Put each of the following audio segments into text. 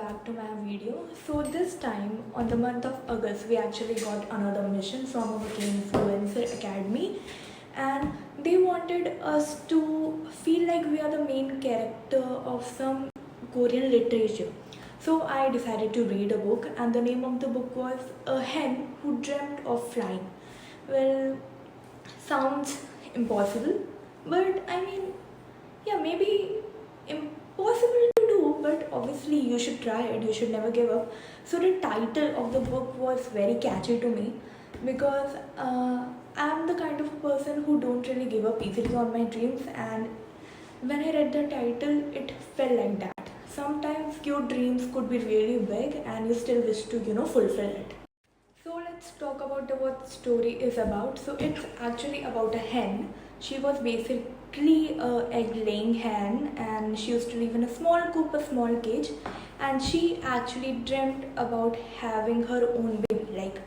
back to my video. So this time on the month of August we actually got another mission from our Influencer Academy, and they wanted us to feel like we are the main character of some Korean literature. So I decided to read a book, and the name of the book was A Hen Who Dreamt of Flying. Well, sounds impossible, but I mean, yeah, maybe impossible to do, but obviously you should try it, you should never give up. So the title of the book was very catchy to me because I'm the kind of a person who don't really give up easily on my dreams, and when I read the title it felt like that. Sometimes your dreams could be really big and you still wish to fulfill it. So let's talk about what the story is about. So it's actually about a hen. She was basically a egg-laying hen, and she used to live in a small coop, a small cage, and she actually dreamt about having her own baby, like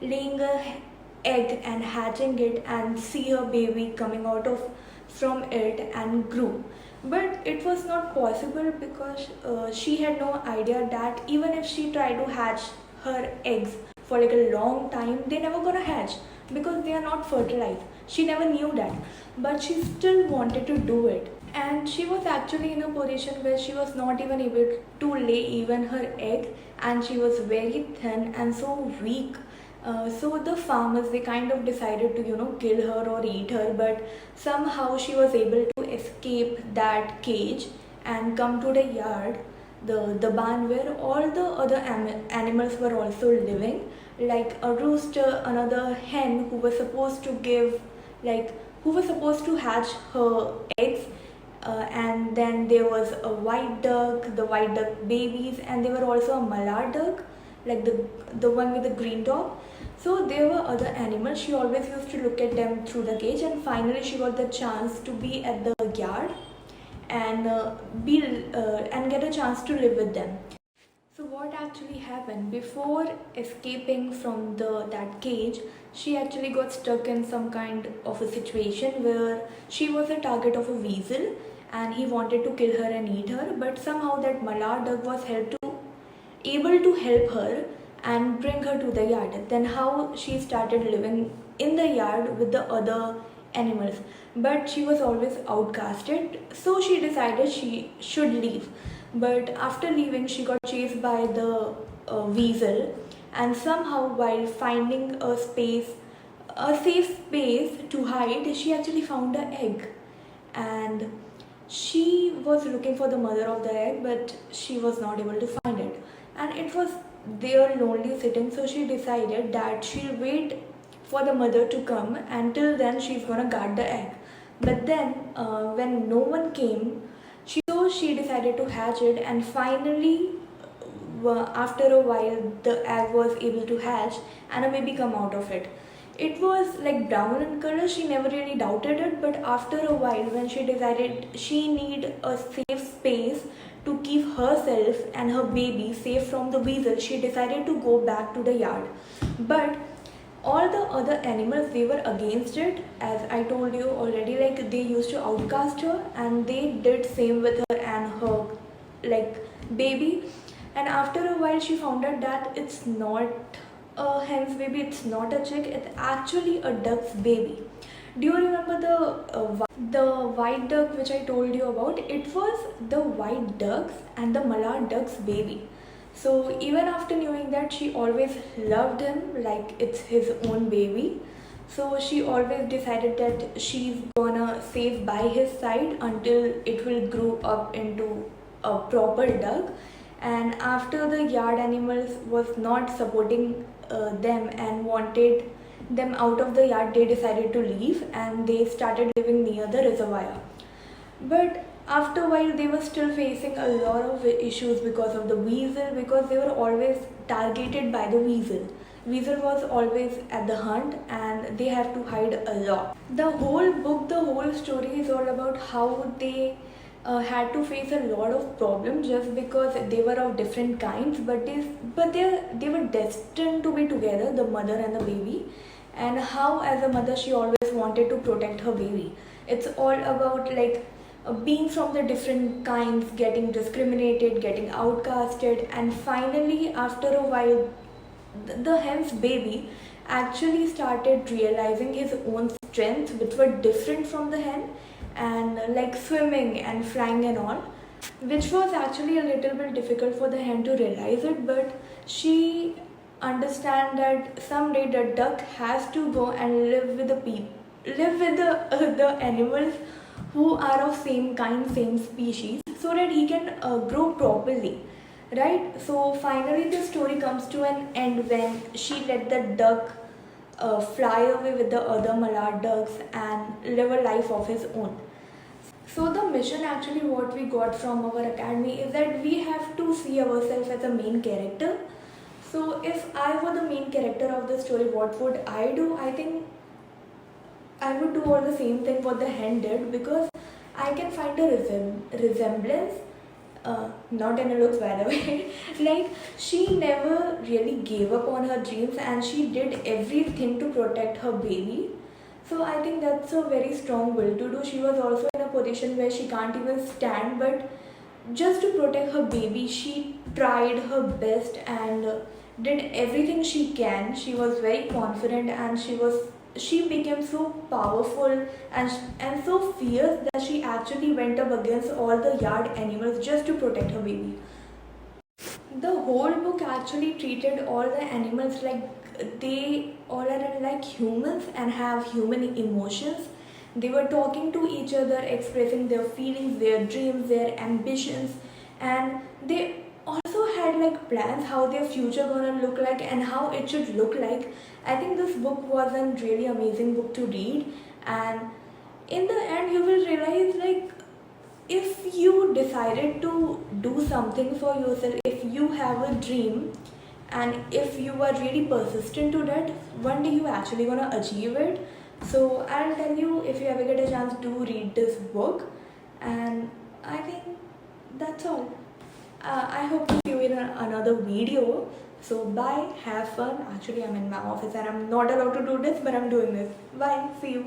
laying a egg and hatching it, and see her baby coming out of from it and grew. But it was not possible because she had no idea that even if she tried to hatch her eggs for like a long time, they never gonna hatch because they are not fertilized. She never knew that, but she still wanted to do it. And she was actually in a position where she was not even able to lay even her egg, and she was very thin and so weak. So the farmers, they kind of decided to kill her or eat her, but somehow she was able to escape that cage and come to the yard, the barn where all the other animals were also living, like a rooster, another hen who was supposed to give, like, who was supposed to hatch her eggs, and then there was a white duck, the white duck babies, and there were also a mallard duck, like the one with the green top. So there were other animals. She always used to look at them through the cage, and finally she got the chance to be at the yard and and get a chance to live with them. So what actually happened before escaping from that cage? She actually got stuck in some kind of a situation where she was a target of a weasel, and he wanted to kill her and eat her. But somehow that mallard duck was able to help her and bring her to the yard. Then how she started living in the yard with the other animals. But she was always outcasted, so she decided she should leave. But after leaving, she got chased by the weasel, and somehow while finding a safe space to hide, she actually found an egg. And she was looking for the mother of the egg, but she was not able to find it, and it was there lonely sitting. So she decided that she'll wait for the mother to come, and till then she's gonna guard the egg. But then when no one came, she decided to hatch it, and finally after a while the egg was able to hatch and a baby come out of it. It was like brown in color. She never really doubted it, but after a while when she decided she need a safe space to keep herself and her baby safe from the weasel, she decided to go back to the yard. But all the other animals, they were against it, as I told you already. Like, they used to outcast her, and they did same with her and her like baby. And after a while she found out that it's not a hen's baby, it's not a chick, it's actually a duck's baby. Do you remember the white duck which I told you about? It was the white duck's and the mallard duck's baby. So even after knowing that, she always loved him like it's his own baby. So she always decided that she's gonna save by his side until it will grow up into a proper duck. And after the yard animals was not supporting them and wanted them out of the yard, they decided to leave and they started living near the reservoir. But after a while they were still facing a lot of issues because of the weasel, because they were always targeted by the weasel. Weasel was always at the hunt and they have to hide a lot. The whole book, the whole story is all about how they had to face a lot of problems just because they were of different kinds, but they were destined to be together, the mother and the baby. And how as a mother she always wanted to protect her baby. It's all about like being from the different kinds, getting discriminated, getting outcasted, and finally, after a while, the hen's baby actually started realizing his own strengths, which were different from the hen, and like swimming and flying and all, which was actually a little bit difficult for the hen to realize it. But she understand that someday the duck has to go and live with the live with the animals who are of same kind, same species, so that he can grow properly, right? So finally the story comes to an end when she let the duck fly away with the other mallard ducks and live a life of his own. So the mission, actually what we got from our academy, is that we have to see ourselves as a main character. So if I were the main character of the story, what would I do? I think I would do all the same thing what the hen did, because I can find a resemblance, not in a looks by the way. Like, she never really gave up on her dreams and she did everything to protect her baby. So I think that's a very strong will to do. She was also in a position where she can't even stand, but just to protect her baby, she tried her best and did everything she can. She was very confident and she became so powerful and so fierce that she actually went up against all the yard animals just to protect her baby. The whole book actually treated all the animals like they all are like humans and have human emotions. They were talking to each other, expressing their feelings, their dreams, their ambitions, and they also had like plans how their future gonna look like and how it should look like. I think this book was a really amazing book to read, and in the end you will realize, like, if you decided to do something for yourself, if you have a dream and if you are really persistent to that, one day you actually gonna achieve it. So I'll tell you, if you ever get a chance, to read this book. And I think that's all. I hope to see you in another video. So bye, have fun. Actually, I'm in my office and I'm not allowed to do this, but I'm doing this. Bye, see you.